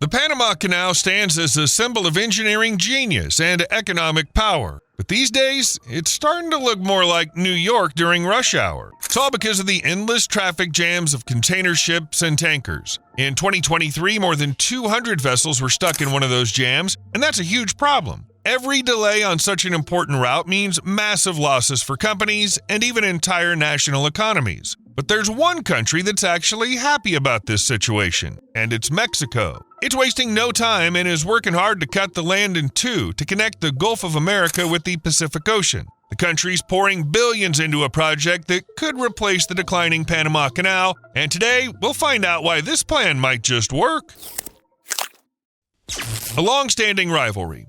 The Panama Canal stands as a symbol of engineering genius and economic power. But these days, it's starting to look more like New York during rush hour. It's all because of the endless traffic jams of container ships and tankers. In 2023, more than 200 vessels were stuck in one of those jams, and that's a huge problem. Every delay on such an important route means massive losses for companies and even entire national economies. But there's one country that's actually happy about this situation, and it's Mexico. It's wasting no time and is working hard to cut the land in two to connect the Gulf of America with the Pacific Ocean. The country's pouring billions into a project that could replace the declining Panama Canal, and today we'll find out why this plan might just work. A long-standing rivalry.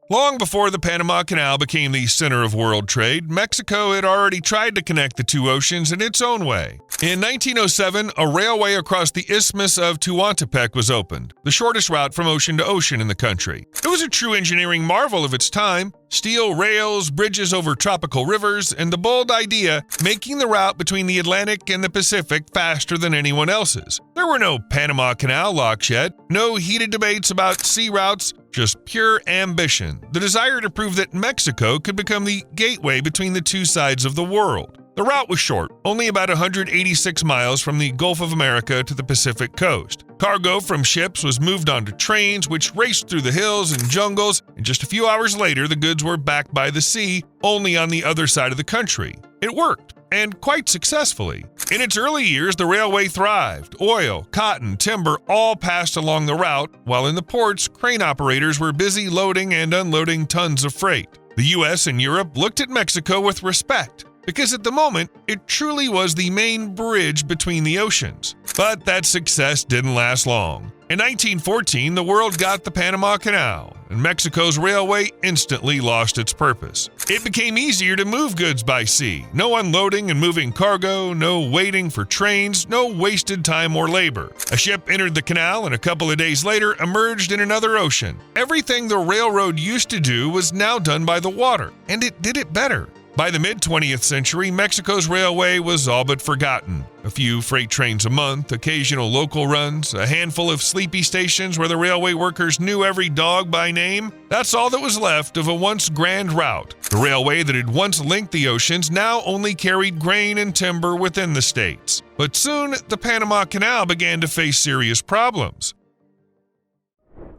Long before the Panama Canal became the center of world trade, Mexico had already tried to connect the two oceans in its own way. In 1907, a railway across the Isthmus of Tehuantepec was opened, the shortest route from ocean to ocean in the country. It was a true engineering marvel of its time. Steel rails, bridges over tropical rivers, and the bold idea making the route between the Atlantic and the Pacific faster than anyone else's. There were no Panama Canal locks yet, no heated debates about sea routes, just pure ambition, the desire to prove that Mexico could become the gateway between the two sides of the world. The route was short, only about 186 miles from the Gulf of America to the Pacific coast. Cargo from ships was moved onto trains, which raced through the hills and jungles, and just a few hours later, the goods were back by the sea, only on the other side of the country. It worked, and quite successfully. In its early years, the railway thrived. Oil, cotton, timber all passed along the route, while in the ports, crane operators were busy loading and unloading tons of freight. The U.S. and Europe looked at Mexico with respect, because at the moment, it truly was the main bridge between the oceans. But that success didn't last long. In 1914, the world got the Panama Canal, and Mexico's railway instantly lost its purpose. It became easier to move goods by sea. No unloading and moving cargo, no waiting for trains, no wasted time or labor. A ship entered the canal and a couple of days later emerged in another ocean. Everything the railroad used to do was now done by the water, and it did it better. By the mid-20th century, Mexico's railway was all but forgotten. A few freight trains a month, occasional local runs, a handful of sleepy stations where the railway workers knew every dog by name. That's all that was left of a once grand route. The railway that had once linked the oceans now only carried grain and timber within the states. But soon, the Panama Canal began to face serious problems.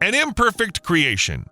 An imperfect creation.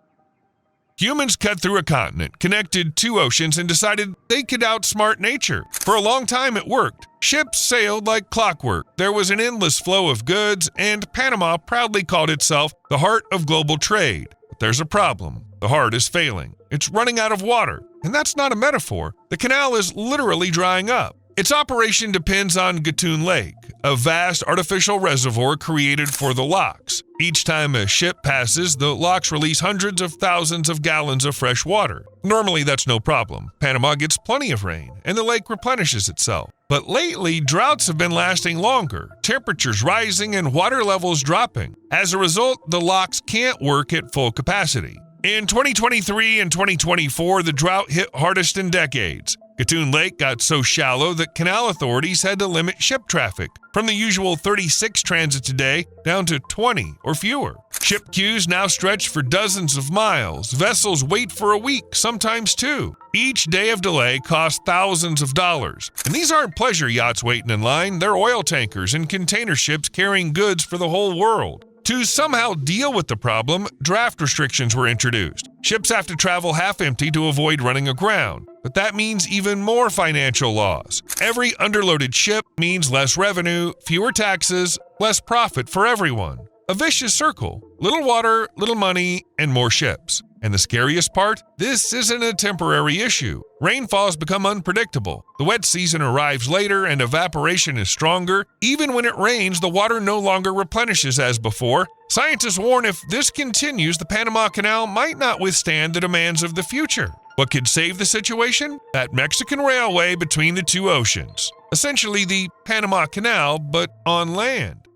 Humans cut through a continent, connected two oceans, and decided they could outsmart nature. For a long time it worked. Ships sailed like clockwork. There was an endless flow of goods, and Panama proudly called itself the heart of global trade. But there's a problem. The heart is failing. It's running out of water. And that's not a metaphor. The canal is literally drying up. Its operation depends on Gatun Lake, a vast artificial reservoir created for the locks. Each time a ship passes, the locks release hundreds of thousands of gallons of fresh water. Normally, that's no problem. Panama gets plenty of rain, and the lake replenishes itself. But lately, droughts have been lasting longer, temperatures rising, and water levels dropping. As a result, the locks can't work at full capacity. In 2023 and 2024, the drought hit hardest in decades. Gatun Lake got so shallow that canal authorities had to limit ship traffic from the usual 36 transits a day down to 20 or fewer. Ship queues now stretch for dozens of miles. Vessels wait for a week, sometimes two. Each day of delay costs thousands of dollars. And these aren't pleasure yachts waiting in line, they're oil tankers and container ships carrying goods for the whole world. To somehow deal with the problem, draft restrictions were introduced. Ships have to travel half empty to avoid running aground. But that means even more financial loss. Every underloaded ship means less revenue, fewer taxes, less profit for everyone. A vicious circle. Little water, little money, and more ships. And the scariest part? This isn't a temporary issue. Rainfalls become unpredictable. The wet season arrives later and evaporation is stronger. Even when it rains, the water no longer replenishes as before. Scientists warn if this continues, the Panama Canal might not withstand the demands of the future. What could save the situation? That Mexican railway between the two oceans. Essentially the Panama Canal, but on land.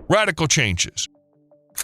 Radical changes.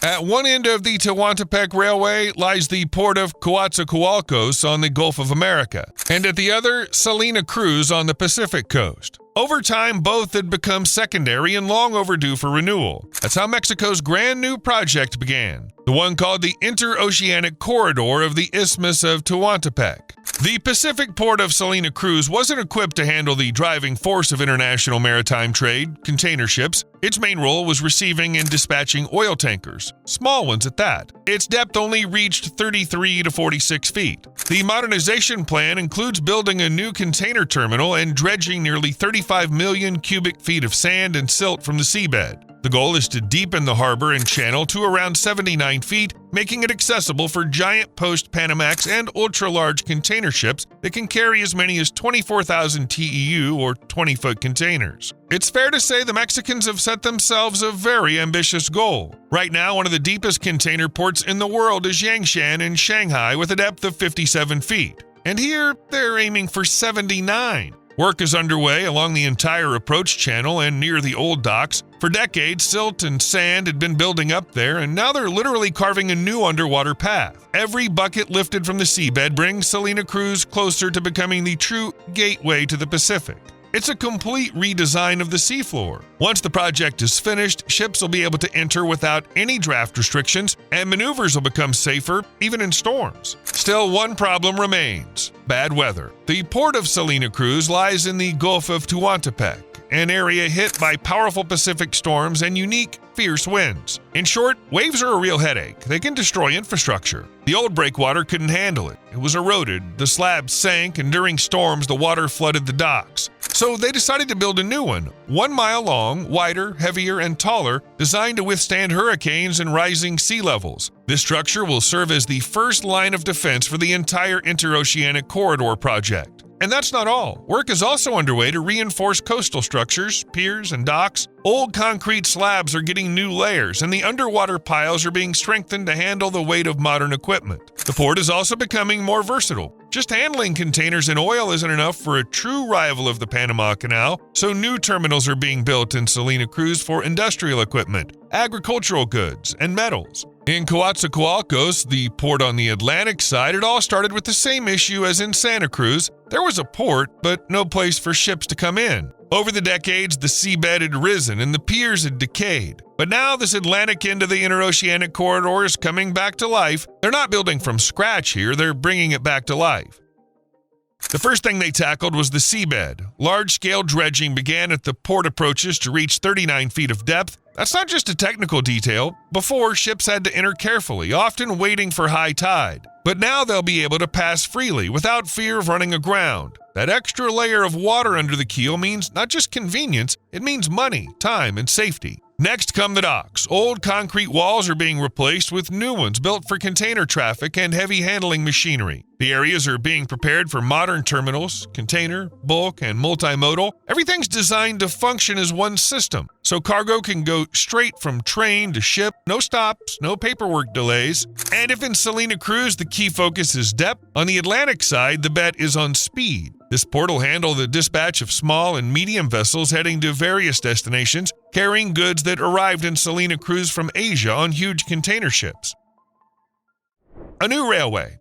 At one end of the Tehuantepec Railway lies the port of Coatzacoalcos on the Gulf of America, and at the other, Salina, Cruz on the Pacific coast. Over time, both had become secondary and long overdue for renewal. That's how Mexico's grand new project began, the one called the Interoceanic Corridor of the Isthmus of Tehuantepec. The Pacific port of Salina, Cruz wasn't equipped to handle the driving force of international maritime trade, container ships. Its main role was receiving and dispatching oil tankers, small ones at that. Its depth only reached 33 to 46 feet. The modernization plan includes building a new container terminal and dredging nearly 35 million cubic feet of sand and silt from the seabed. The goal is to deepen the harbor and channel to around 79 feet, making it accessible for giant post-Panamax and ultra-large container ships that can carry as many as 24,000 TEU or 20-foot containers. It's fair to say the Mexicans have set themselves a very ambitious goal. Right now, one of the deepest container ports in the world is Yangshan in Shanghai with a depth of 57 feet. And here, they're aiming for 79. Work is underway along the entire approach channel and near the old docks. For decades, silt and sand had been building up there, and now they're literally carving a new underwater path. Every bucket lifted from the seabed brings Salina, Cruz closer to becoming the true gateway to the Pacific. It's a complete redesign of the seafloor. Once the project is finished, ships will be able to enter without any draft restrictions, and maneuvers will become safer, even in storms. Still, one problem remains: bad weather. The port of Salina, Cruz lies in the Gulf of Tehuantepec, an area hit by powerful Pacific storms and unique, fierce winds. In short, waves are a real headache. They can destroy infrastructure. The old breakwater couldn't handle it. It was eroded, the slabs sank, and during storms, the water flooded the docks. So they decided to build a new one, 1 mile long, wider, heavier, and taller, designed to withstand hurricanes and rising sea levels. This structure will serve as the first line of defense for the entire Interoceanic Corridor project. And that's not all. Work is also underway to reinforce coastal structures, piers, and docks. Old concrete slabs are getting new layers, and the underwater piles are being strengthened to handle the weight of modern equipment. The port is also becoming more versatile. Just handling containers and oil isn't enough for a true rival of the Panama Canal, so new terminals are being built in Salina, Cruz for industrial equipment, agricultural goods, and metals. In Coatzacoalcos, the port on the Atlantic side, it all started with the same issue as in Santa Cruz. There was a port, but no place for ships to come in. Over the decades, the seabed had risen and the piers had decayed. But now this Atlantic end of the Interoceanic Corridor is coming back to life. They're not building from scratch here, they're bringing it back to life. The first thing they tackled was the seabed. Large-scale dredging began at the port approaches to reach 39 feet of depth. That's not just a technical detail. Before, ships had to enter carefully, often waiting for high tide. But now they'll be able to pass freely, without fear of running aground. That extra layer of water under the keel means not just convenience, it means money, time, and safety. Next come the docks. Old concrete walls are being replaced with new ones built for container traffic and heavy handling machinery. The areas are being prepared for modern terminals, container, bulk, and multimodal. Everything's designed to function as one system, so cargo can go straight from train to ship, no stops, no paperwork delays. And if in Salina, Cruz, the key focus is depth, on the Atlantic side, the bet is on speed. This port will handle the dispatch of small and medium vessels heading to various destinations, carrying goods that arrived in Salina, Cruz from Asia on huge container ships. A new railway.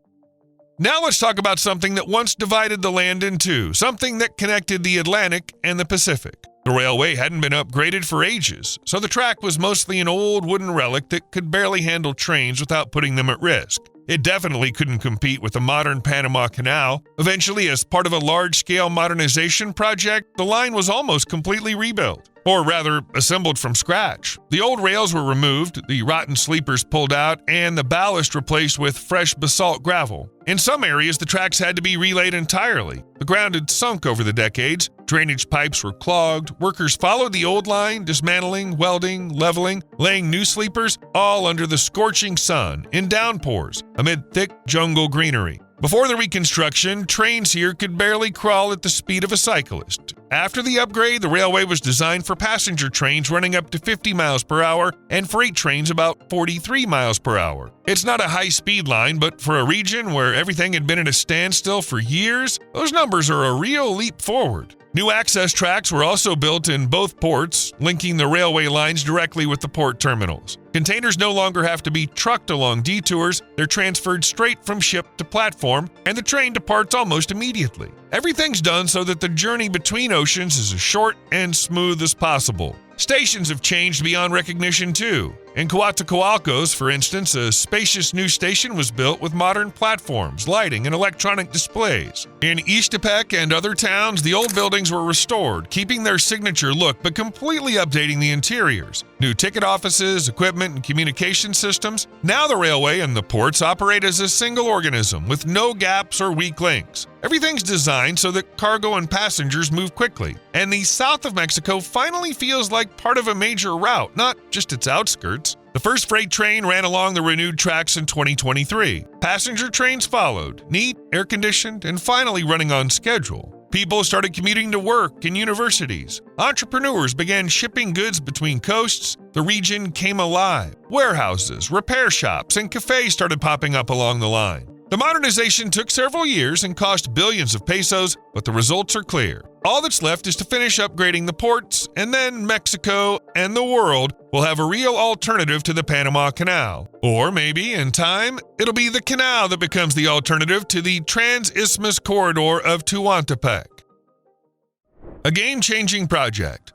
Now let's talk about something that once divided the land in two, something that connected the Atlantic and the Pacific. The railway hadn't been upgraded for ages, so the track was mostly an old wooden relic that could barely handle trains without putting them at risk. It definitely couldn't compete with the modern Panama Canal. Eventually, as part of a large-scale modernization project, the line was almost completely rebuilt. Or rather, assembled from scratch. The old rails were removed, the rotten sleepers pulled out, and the ballast replaced with fresh basalt gravel. In some areas, the tracks had to be relaid entirely. The ground had sunk over the decades, drainage pipes were clogged, workers followed the old line, dismantling, welding, leveling, laying new sleepers, all under the scorching sun, in downpours, amid thick jungle greenery. Before the reconstruction, trains here could barely crawl at the speed of a cyclist. After the upgrade, the railway was designed for passenger trains running up to 50 miles per hour and freight trains about 43 miles per hour. It's not a high-speed line, but for a region where everything had been at a standstill for years, those numbers are a real leap forward. New access tracks were also built in both ports, linking the railway lines directly with the port terminals. Containers no longer have to be trucked along detours, they're transferred straight from ship to platform, and the train departs almost immediately. Everything's done so that the journey between oceans is as short and smooth as possible. Stations have changed beyond recognition too. In Coatzacoalcos, for instance, a spacious new station was built with modern platforms, lighting, and electronic displays. In Ixtepec and other towns, the old buildings were restored, keeping their signature look but completely updating the interiors. New ticket offices, equipment, and communication systems. Now the railway and the ports operate as a single organism with no gaps or weak links. Everything's designed so that cargo and passengers move quickly. And the south of Mexico finally feels like part of a major route, not just its outskirts. The first freight train ran along the renewed tracks in 2023. Passenger trains followed, neat, air-conditioned, and finally running on schedule. People started commuting to work and universities. Entrepreneurs began shipping goods between coasts. The region came alive. Warehouses, repair shops, and cafes started popping up along the line. The modernization took several years and cost billions of pesos, but the results are clear. All that's left is to finish upgrading the ports, and then Mexico and the world will have a real alternative to the Panama Canal. Or maybe, in time, it'll be the canal that becomes the alternative to the Trans-Isthmus Corridor of Tehuantepec. A game-changing project.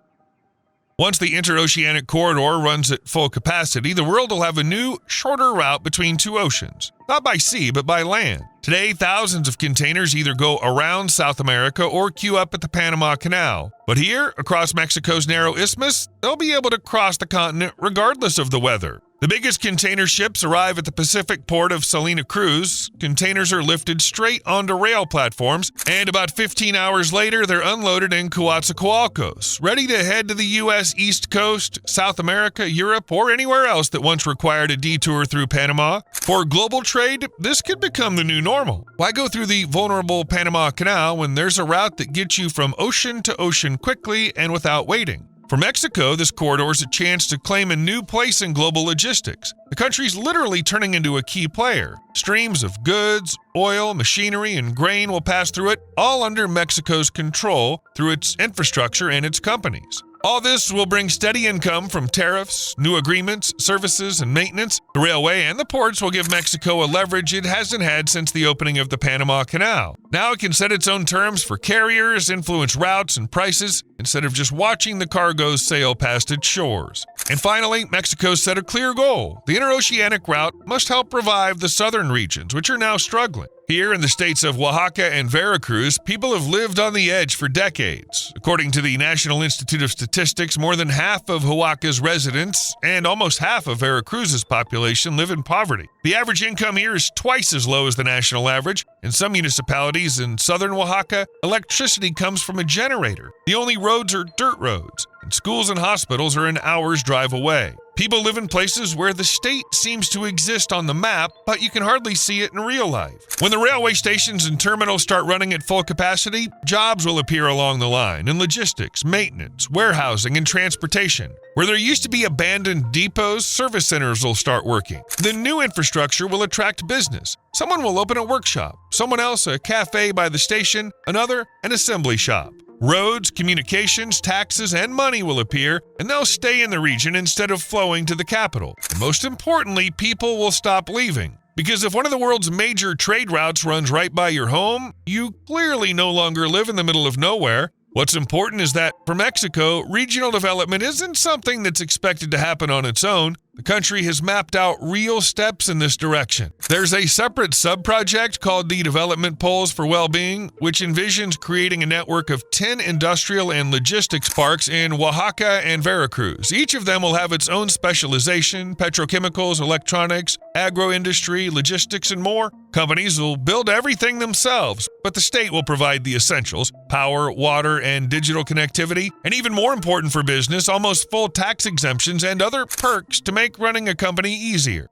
Once the interoceanic corridor runs at full capacity, the world will have a new, shorter route between two oceans. Not by sea, but by land. Today, thousands of containers either go around South America or queue up at the Panama Canal. But here, across Mexico's narrow isthmus, they'll be able to cross the continent regardless of the weather. The biggest container ships arrive at the Pacific port of Salina, Cruz. Containers are lifted straight onto rail platforms, and about 15 hours later, they're unloaded in Coatzacoalcos, ready to head to the U.S. East Coast, South America, Europe, or anywhere else that once required a detour through Panama. For global trade, this could become the new normal. Why go through the vulnerable Panama Canal when there's a route that gets you from ocean to ocean quickly and without waiting? For Mexico, this corridor is a chance to claim a new place in global logistics. The country's literally turning into a key player. Streams of goods, oil, machinery, and grain will pass through it, all under Mexico's control through its infrastructure and its companies. All this will bring steady income from tariffs, new agreements, services, and maintenance. The railway and the ports will give Mexico a leverage it hasn't had since the opening of the Panama Canal. Now it can set its own terms for carriers, influence routes and prices, instead of just watching the cargoes sail past its shores. And finally, Mexico set a clear goal. The interoceanic route must help revive the southern regions, which are now struggling. Here in the states of Oaxaca and Veracruz, people have lived on the edge for decades. According to the National Institute of Statistics, more than half of Oaxaca's residents and almost half of Veracruz's population live in poverty. The average income here is twice as low as the national average. In some municipalities in southern Oaxaca, electricity comes from a generator. The only roads are dirt roads, and schools and hospitals are an hour's drive away. People live in places where the state seems to exist on the map, but you can hardly see it in real life. When the railway stations and terminals start running at full capacity, jobs will appear along the line in logistics, maintenance, warehousing, and transportation. Where there used to be abandoned depots, service centers will start working. The new infrastructure will attract business. Someone will open a workshop, someone else a cafe by the station, another an assembly shop. Roads, communications, taxes, and money will appear, and they'll stay in the region instead of flowing to the capital. And most importantly, people will stop leaving. Because if one of the world's major trade routes runs right by your home, you clearly no longer live in the middle of nowhere. What's important is that, for Mexico, regional development isn't something that's expected to happen on its own. The country has mapped out real steps in this direction. There's a separate sub-project called the Development Poles for Wellbeing, which envisions creating a network of 10 industrial and logistics parks in Oaxaca and Veracruz. Each of them will have its own specialization: petrochemicals, electronics, agro-industry, logistics, and more. Companies will build everything themselves, but the state will provide the essentials: power, water, and digital connectivity, and even more important for business, almost full tax exemptions and other perks to make running a company easier.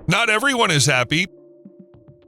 Not everyone is happy.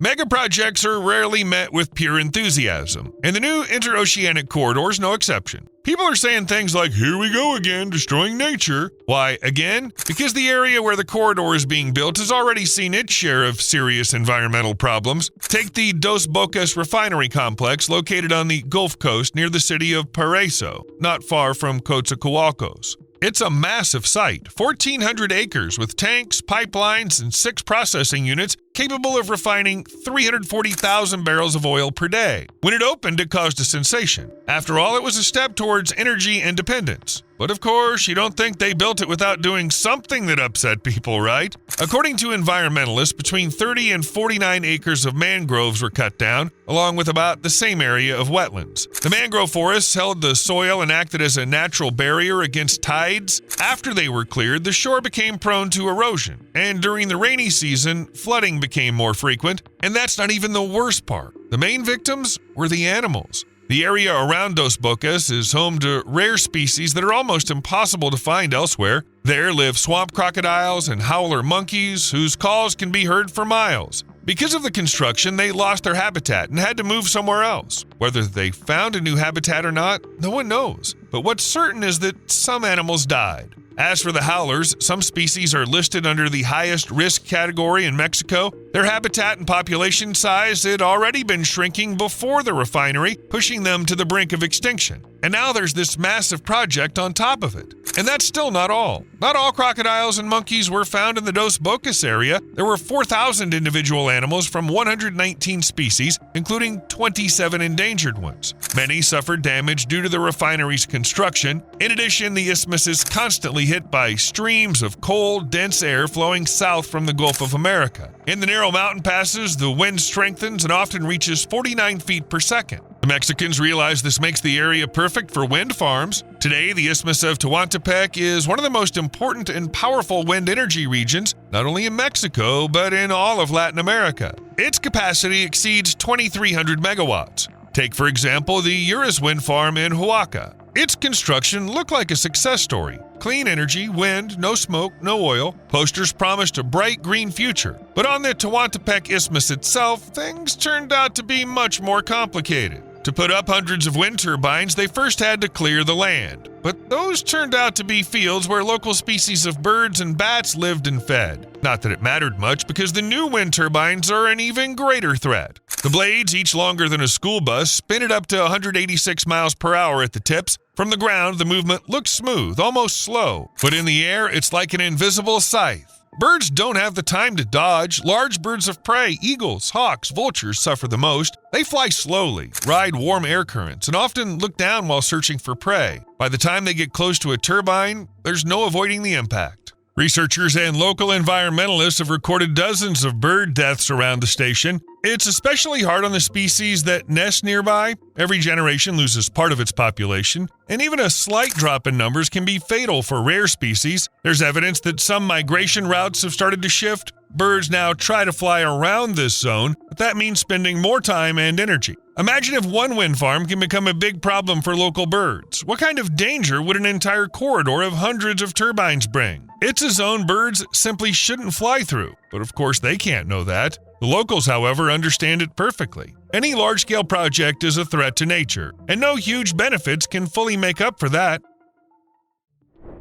Mega projects are rarely met with pure enthusiasm, and the new interoceanic corridor is no exception. People are saying things like, "Here we go again, destroying nature." Why, again? Because the area where the corridor is being built has already seen its share of serious environmental problems. Take the Dos Bocas refinery complex located on the Gulf Coast near the city of Paraiso, not far from Coatzacoalcos. It's a massive site, 1,400 acres with tanks, pipelines, and 6 processing units capable of refining 340,000 barrels of oil per day. When it opened, it caused a sensation. After all, it was a step towards energy independence. But of course, you don't think they built it without doing something that upset people, right? According to environmentalists, between 30 and 49 acres of mangroves were cut down, along with about the same area of wetlands. The mangrove forests held the soil and acted as a natural barrier against tides. After they were cleared, the shore became prone to erosion, and during the rainy season, flooding became more frequent, and that's not even the worst part. The main victims were the animals. The area around Dos Bocas is home to rare species that are almost impossible to find elsewhere. There live swamp crocodiles and howler monkeys whose calls can be heard for miles. Because of the construction, they lost their habitat and had to move somewhere else. Whether they found a new habitat or not, no one knows. But what's certain is that some animals died. As for the howlers, some species are listed under the highest risk category in Mexico. Their habitat and population size had already been shrinking before the refinery, pushing them to the brink of extinction. And now there's this massive project on top of it. And that's still not all. Not all crocodiles and monkeys were found in the Dos Bocas area. There were 4,000 individual animals from 119 species, including 27 endangered ones. Many suffered damage due to the refinery's construction. In addition, the isthmus is constantly hit by streams of cold, dense air flowing south from the Gulf of America. In the narrow mountain passes, the wind strengthens and often reaches 49 feet per second. The Mexicans realize this makes the area perfect for wind farms. Today, the Isthmus of Tehuantepec is one of the most important and powerful wind energy regions, not only in Mexico, but in all of Latin America. Its capacity exceeds 2,300 megawatts. Take, for example, the Urus wind farm in Oaxaca. Its construction looked like a success story. Clean energy, wind, no smoke, no oil. Posters promised a bright green future. But on the Tehuantepec Isthmus itself, things turned out to be much more complicated. To put up hundreds of wind turbines, they first had to clear the land. But those turned out to be fields where local species of birds and bats lived and fed. Not that it mattered much, because the new wind turbines are an even greater threat. The blades, each longer than a school bus, spin it up to 186 miles per hour at the tips. From the ground, the movement looks smooth, almost slow. But in the air, it's like an invisible scythe. Birds don't have the time to dodge. Large birds of prey, eagles, hawks, vultures suffer the most. They fly slowly, ride warm air currents, and often look down while searching for prey. By the time they get close to a turbine, there's no avoiding the impact. Researchers and local environmentalists have recorded dozens of bird deaths around the station. It's especially hard on the species that nest nearby. Every generation loses part of its population, and even a slight drop in numbers can be fatal for rare species. There's evidence that some migration routes have started to shift. Birds now try to fly around this zone, but that means spending more time and energy. Imagine if one wind farm can become a big problem for local birds. What kind of danger would an entire corridor of hundreds of turbines bring? It's a zone birds simply shouldn't fly through, but of course they can't know that. The locals, however, understand it perfectly. Any large-scale project is a threat to nature, and no huge benefits can fully make up for that.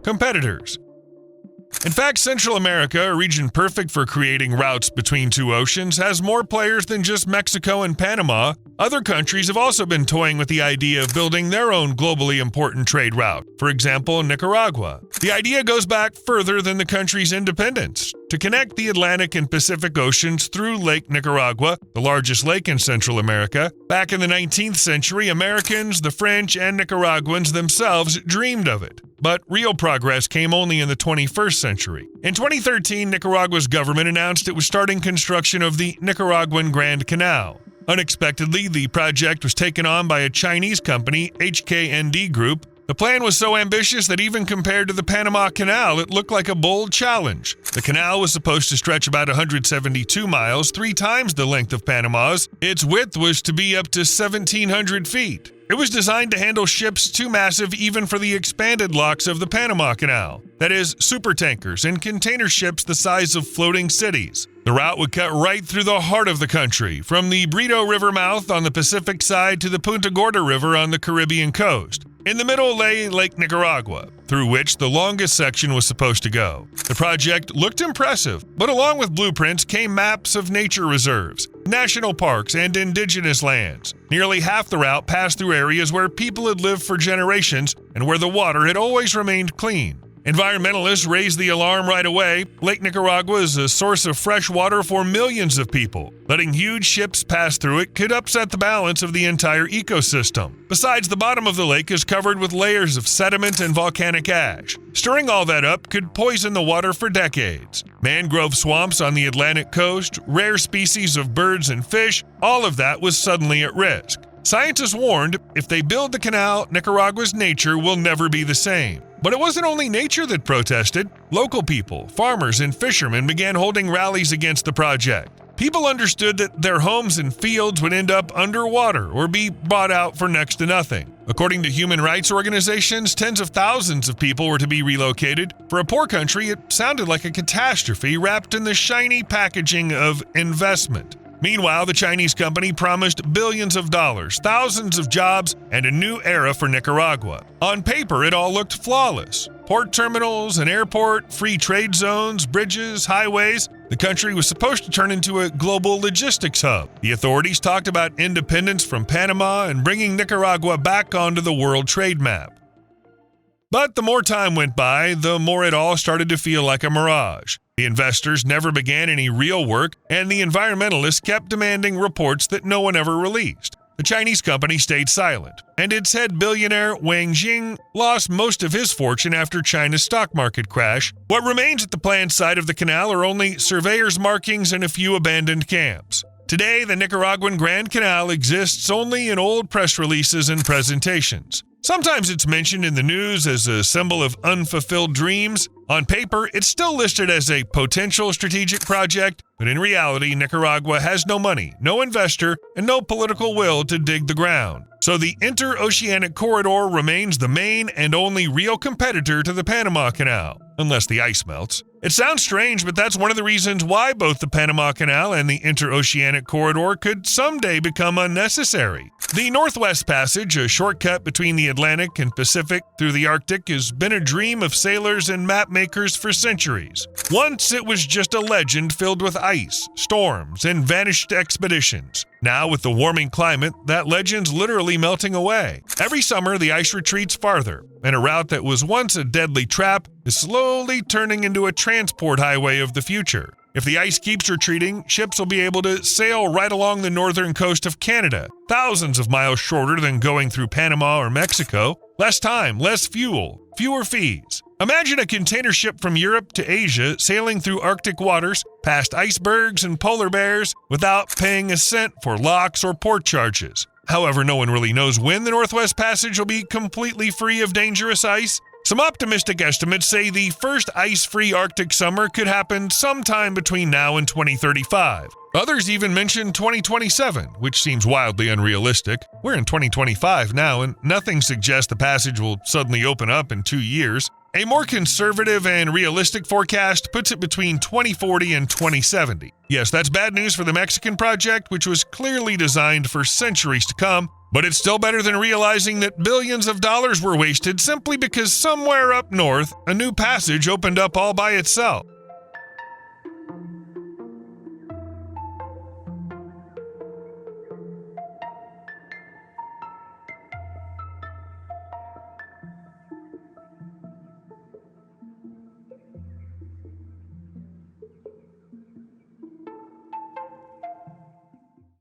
Competitors. In fact, Central America, a region perfect for creating routes between two oceans, has more players than just Mexico and Panama. Other countries have also been toying with the idea of building their own globally important trade route. For example, Nicaragua. The idea goes back further than the country's independence, to connect the Atlantic and Pacific Oceans through Lake Nicaragua, the largest lake in Central America. Back in the 19th century, Americans, the French, and Nicaraguans themselves dreamed of it. But real progress came only in the 21st century. In 2013, Nicaragua's government announced it was starting construction of the Nicaraguan Grand Canal. Unexpectedly, the project was taken on by a Chinese company, HKND Group. The plan was so ambitious that even compared to the Panama Canal, it looked like a bold challenge. The canal was supposed to stretch about 172 miles, 3 times the length of Panama's. Its width was to be up to 1,700 feet. It was designed to handle ships too massive even for the expanded locks of the Panama Canal, that is, supertankers and container ships the size of floating cities. The route would cut right through the heart of the country, from the Brito River mouth on the Pacific side to the Punta Gorda River on the Caribbean coast. In the middle lay Lake Nicaragua, through which the longest section was supposed to go. The project looked impressive, but along with blueprints came maps of nature reserves, national parks, and indigenous lands. Nearly half the route passed through areas where people had lived for generations and where the water had always remained clean. Environmentalists raised the alarm right away. Lake Nicaragua is a source of fresh water for millions of people. Letting huge ships pass through it could upset the balance of the entire ecosystem. Besides, the bottom of the lake is covered with layers of sediment and volcanic ash. Stirring all that up could poison the water for decades. Mangrove swamps on the Atlantic coast, rare species of birds and fish, all of that was suddenly at risk. Scientists warned, if they build the canal, Nicaragua's nature will never be the same. But it wasn't only nature that protested. Local people, farmers, and fishermen began holding rallies against the project. People understood that their homes and fields would end up underwater or be bought out for next to nothing. According to human rights organizations, tens of thousands of people were to be relocated. For a poor country, it sounded like a catastrophe wrapped in the shiny packaging of investment. Meanwhile, the Chinese company promised billions of dollars, thousands of jobs, and a new era for Nicaragua. On paper, it all looked flawless. Port terminals, an airport, free trade zones, bridges, highways. The country was supposed to turn into a global logistics hub. The authorities talked about independence from Panama and bringing Nicaragua back onto the world trade map. But the more time went by, the more it all started to feel like a mirage. The investors never began any real work, and the environmentalists kept demanding reports that no one ever released. The Chinese company stayed silent, and its head billionaire Wang Jing lost most of his fortune after China's stock market crash. What remains at the planned site of the canal are only surveyors' markings and a few abandoned camps. Today, the Nicaraguan Grand Canal exists only in old press releases and presentations. Sometimes it's mentioned in the news as a symbol of unfulfilled dreams. On paper, it's still listed as a potential strategic project, but in reality, Nicaragua has no money, no investor, and no political will to dig the ground. So the interoceanic corridor remains the main and only real competitor to the Panama Canal, unless the ice melts. It sounds strange, but that's one of the reasons why both the Panama Canal and the interoceanic corridor could someday become unnecessary. The Northwest Passage, a shortcut between the Atlantic and Pacific through the Arctic, has been a dream of sailors and map makers for centuries. Once it was just a legend filled with ice, storms, and vanished expeditions. Now, with the warming climate, that legend's literally melting away. Every summer, the ice retreats farther, and a route that was once a deadly trap is slowly turning into a transport highway of the future. If the ice keeps retreating, ships will be able to sail right along the northern coast of Canada, thousands of miles shorter than going through Panama or Mexico. Less time, less fuel, fewer fees. Imagine a container ship from Europe to Asia sailing through Arctic waters, past icebergs and polar bears, without paying a cent for locks or port charges. However, no one really knows when the Northwest Passage will be completely free of dangerous ice. Some optimistic estimates say the first ice-free Arctic summer could happen sometime between now and 2035. Others even mention 2027, which seems wildly unrealistic. We're in 2025 now, and nothing suggests the passage will suddenly open up in 2 years. A more conservative and realistic forecast puts it between 2040 and 2070. Yes, that's bad news for the Mexican project, which was clearly designed for centuries to come, but it's still better than realizing that billions of dollars were wasted simply because somewhere up north, a new passage opened up all by itself.